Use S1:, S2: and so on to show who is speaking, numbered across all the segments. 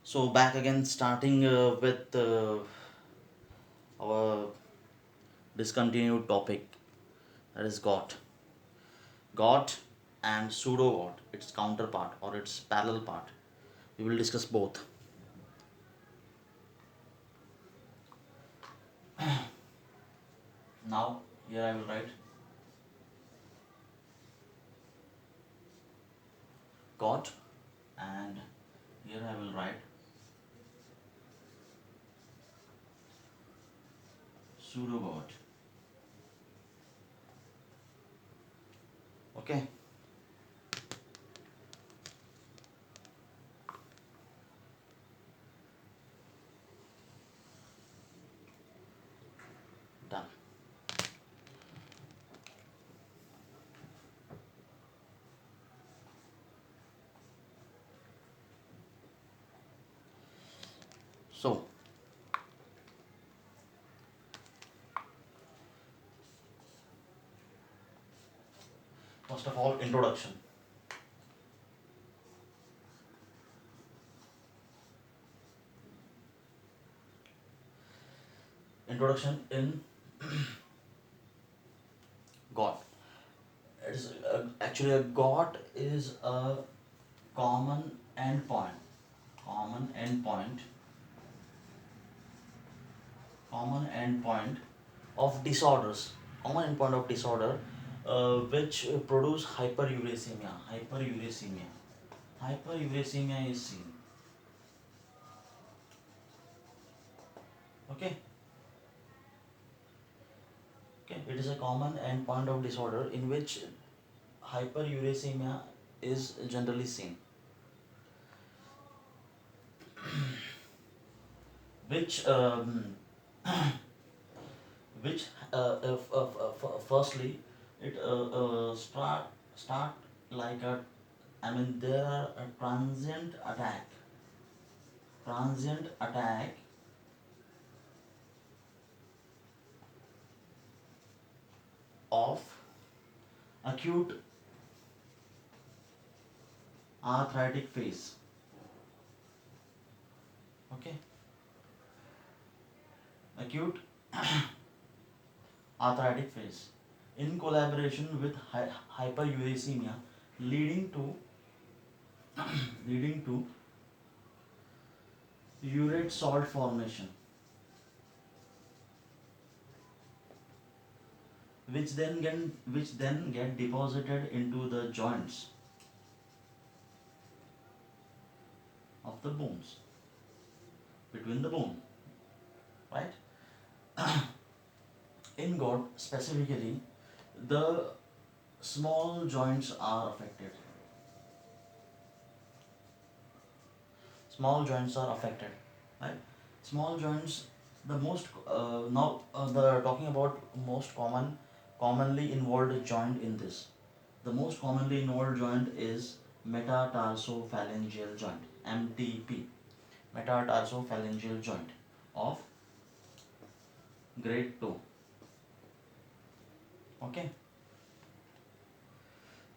S1: So back again, starting with our discontinued topic, that is got. Got and pseudo-got, its counterpart or its parallel part. We will discuss both. Now here I will write got, and here I will write pseudo-got. Okay. Done. So first of all, introduction. Introduction in got. It is actually a got is a common endpoint. Common endpoint. Common endpoint of disorders. Common endpoint of disorder which produce hyperuricemia. Hyperuricemia. Hyperuricemia is seen. Okay. Okay. It is a common endpoint of disorder in which hyperuricemia is generally seen. Which which firstly it start like a, I mean there are a transient attack of acute arthritic phase. Okay. Acute arthritic phase in collaboration with hyperuricemia leading to leading to urate salt formation, which then get deposited into the joints of the bones, between the bone, right? In God specifically, the small joints are affected. Small joints are affected, right? Small joints, the most now the talking about most commonly involved joint in this. The most commonly involved joint is metatarsophalangeal joint, MTP, metatarsophalangeal joint of grade 2. Okay.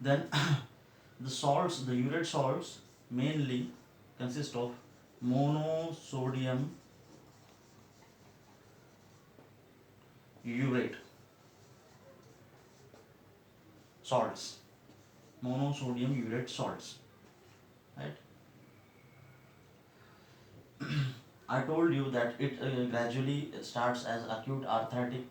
S1: Then the urate salts mainly consist of monosodium urate salts, monosodium urate salts, right? I told you that it gradually starts as acute arthritis,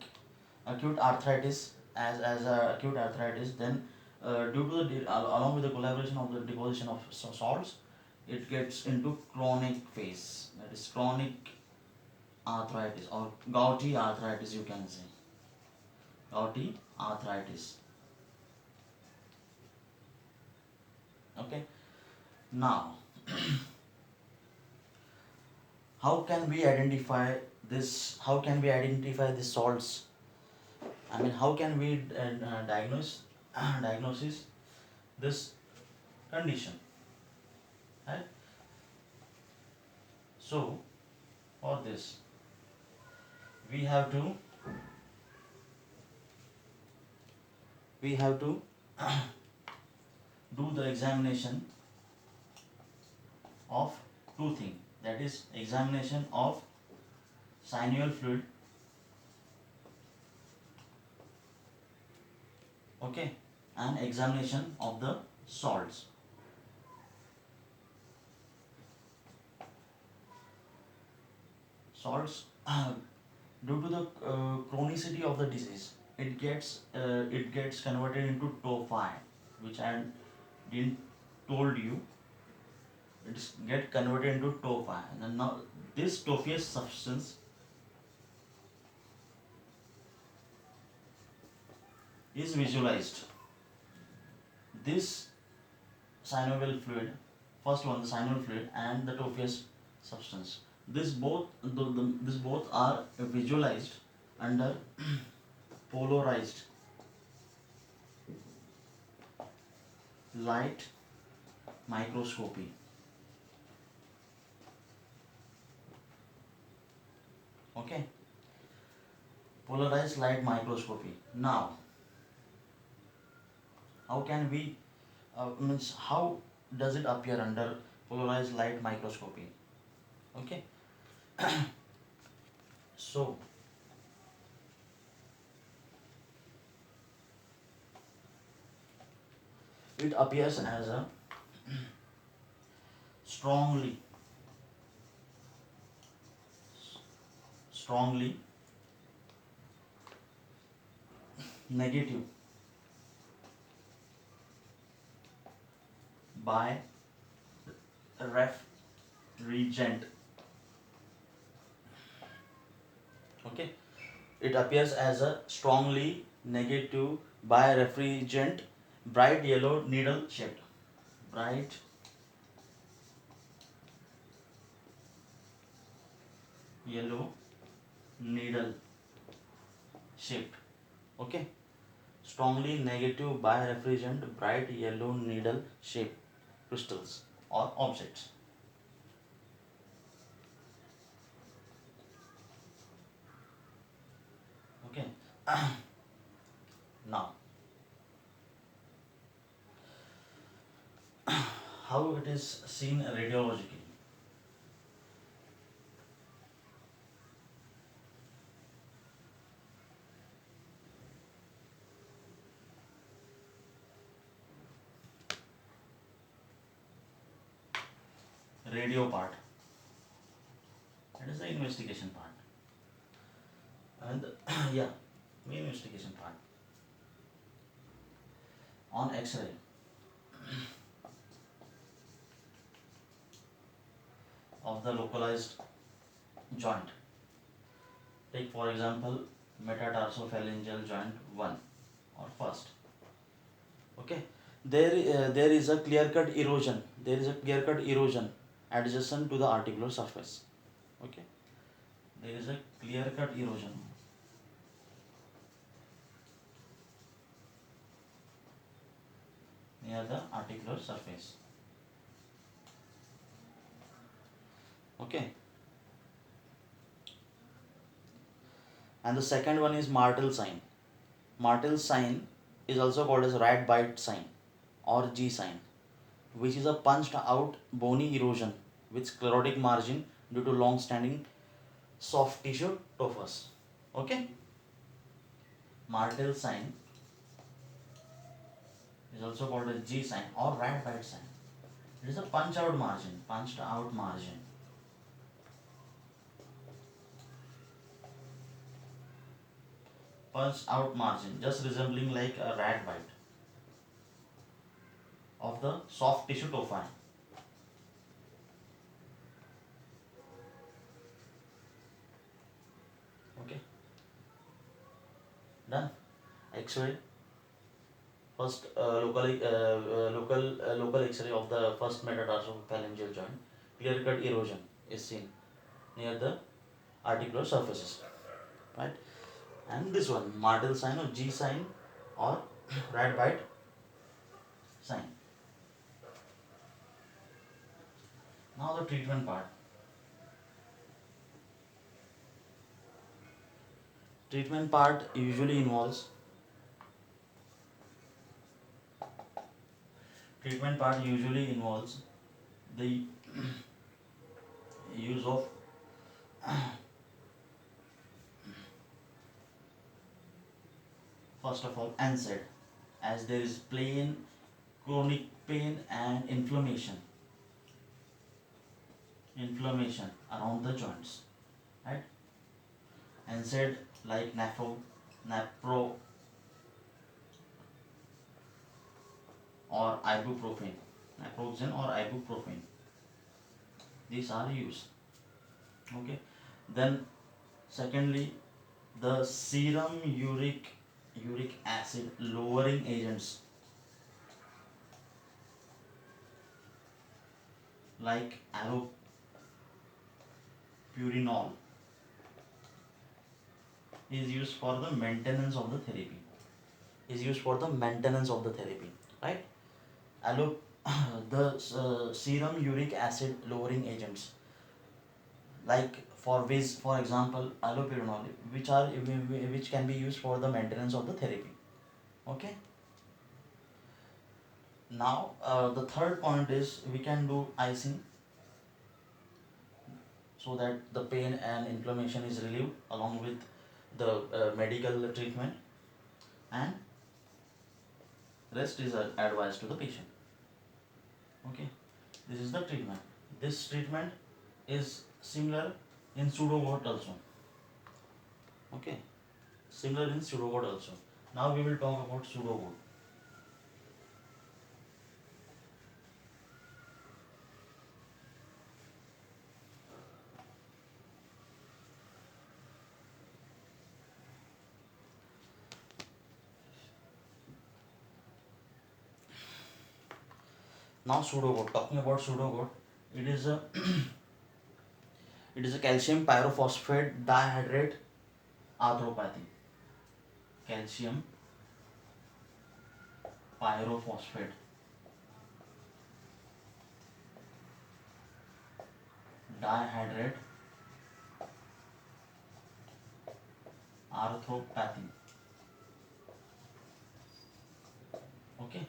S1: as acute arthritis. Then due to along with the collaboration of the deposition of salts, it gets into chronic phase, that is chronic arthritis or gouty arthritis, you can say. Gouty arthritis. Okay. Now how can we identify this? How can we identify the salts? I mean, how can we diagnosis this condition, right? So for this, we have to we have to do the examination of two things. that is examination of synovial fluid, okay, and examination of the salts. Salts due to the chronicity of the disease, it gets converted into tophi, which I didn't told you. It's get converted into tophi, and then now this tophious substance is visualized. This synovial fluid, first one, the synovial fluid and the tophious substance, this both are visualized under polarized light microscopy. Okay, polarized light microscopy. Now, how can we means how does it appear under polarized light microscopy? Okay, so it appears as a strongly strongly negative by refrigerant. Okay, it appears as a strongly negative by refrigerant, bright yellow needle shaped, bright yellow needle shaped. Okay, strongly negative by refrigerant, bright yellow needle shaped crystals or objects. Okay, now how it is seen radiologically. Radio part, that is the investigation part, and yeah, main investigation part. On X-ray of the localized joint, take for example metatarsophalangeal joint 1 or first. Okay, there is a clear cut erosion. There is a clear cut erosion adjacent to the articular surface. Okay, there is a clear cut erosion near the articular surface. Okay, and the second one is Martel sign. Martel sign is also called as rat bite sign or G sign, which is a punched out bony erosion with sclerotic margin due to long standing soft tissue tophus. Okay, Martel sign is also called a G sign or rat bite sign. It is a punched out margin, just resembling like a rat bite of the soft tissue tophi. Okay, done. X-ray. First, local X-ray of the first metatarsophalangeal joint. Clear-cut erosion is seen near the articular surfaces, right? And this one, Martel sign or G sign or rat bite sign. Now the treatment part. Treatment part usually involves treatment part usually involves the use of first of all NSAID, as there is plain chronic pain and inflammation around the joints, right? NSAID like napro or ibuprofen, naproxen or ibuprofen, these are used. Okay. Then secondly, the serum uric acid lowering agents like allopurinol is used for the maintenance of the therapy. Right? Allo the serum uric acid lowering agents like for example allopurinol, which can be used for the maintenance of the therapy. Okay. Now the third point is we can do icing so that the pain and inflammation is relieved along with the medical treatment, and rest is advised to the patient. Okay, this is the treatment. This treatment is similar in Pseudo-Gout also. Okay, similar in Pseudo-Gout also. Now we will talk about Pseudo-Gout. Now Pseudo-Gout. Talking about Pseudo-Gout, it is a it is a calcium pyrophosphate dihydrate arthropathy. Calcium pyrophosphate dihydrate arthropathy. Okay,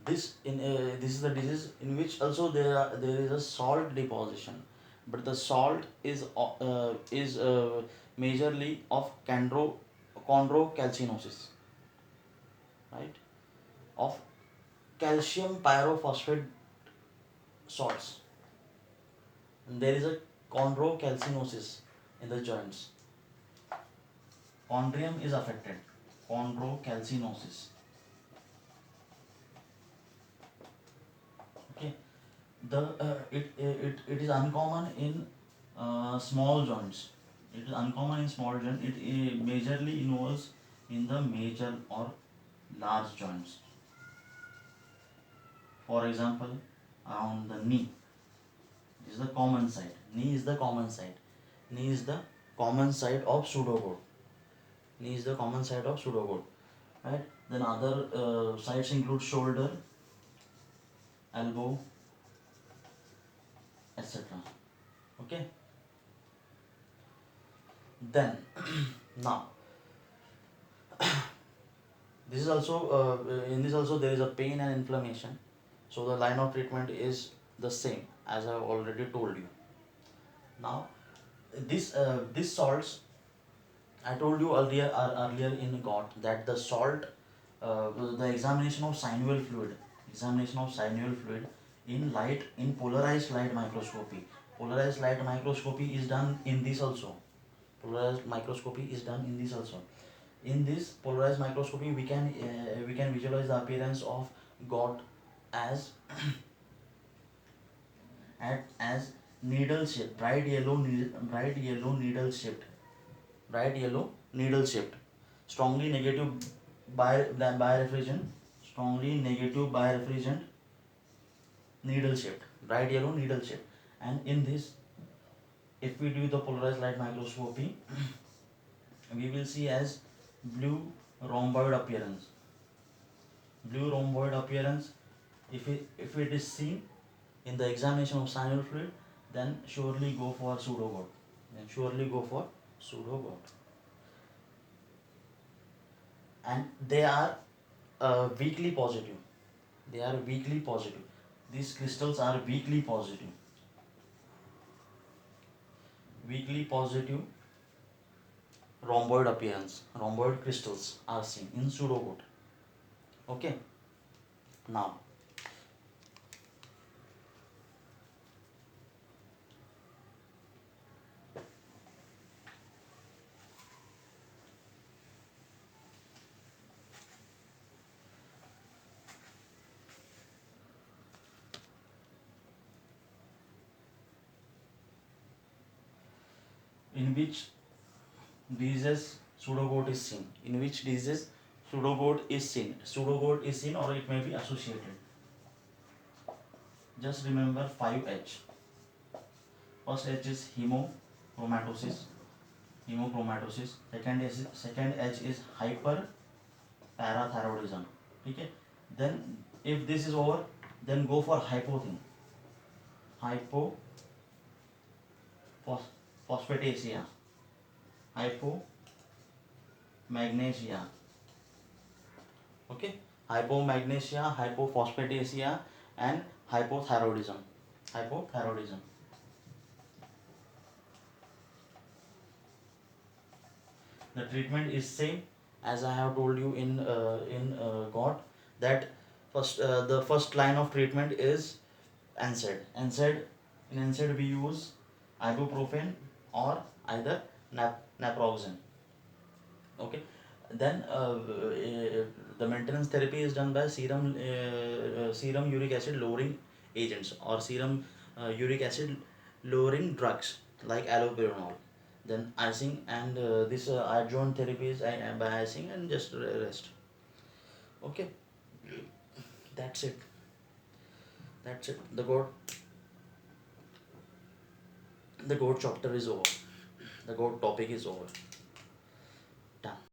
S1: this is the disease in which also there is a salt deposition, but the salt is majorly of chondrocalcinosis, right? Of calcium pyrophosphate salts, and there is a chondrocalcinosis in the joints. Chondrium is affected. Chondrocalcinosis. Okay. It is uncommon in small joints. It is uncommon in small joints. It majorly involves in the major or large joints. For example, around the knee. This is the common site. Knee is the common site. Knee is the common site of Pseudo-Gout. Knee is the common site of Pseudo-Gout. Right? Then other sites include shoulder, elbow, etc. Okay. Then now this is also in this also there is a pain and inflammation. So the line of treatment is the same as I have already told you. Now this salts, I told you earlier in GOT that the salt, the examination of synovial fluid in polarized light microscopy. Polarized light microscopy is done in this also. Polarized microscopy is done in this also. In this polarized microscopy, we can visualize the appearance of GOT as as needle shaped, bright yellow needle shaped, strongly negative birefringent, strongly negative birefringent needle shaped, bright yellow needle shaped. And in this, if we do the polarized light microscopy, we will see as blue rhomboid appearance. Blue rhomboid appearance. If it is seen in the examination of synovial fluid, then surely go for Pseudo-Gout. And they are weakly positive. These crystals are weakly positive. weakly positive rhomboid appearance, rhomboid crystals are seen in pseudogout. Okay, now in which disease pseudogout is seen? In which disease pseudogout is seen? Pseudogout is seen or it may be associated. Just remember 5H. First H is hemochromatosis. Hemochromatosis. Second H is hyperparathyroidism. Okay. Then if this is over, then go for hypo thing. Hypophosphatasia. Hypomagnesia. Okay. Hypomagnesia, hypophosphatasia, and hypothyroidism. Hypothyroidism. The treatment is same as I have told you in GOT, that the first line of treatment is NSAID. In NSAID we use ibuprofen or either naproxen. Okay. Then the maintenance therapy is done by serum uric acid lowering agents or serum uric acid lowering drugs like allopurinol. Then icing and this adjuvant therapy is by icing and just rest. Okay, that's it. That's it. The goat chapter is over. The goat topic is over. Done.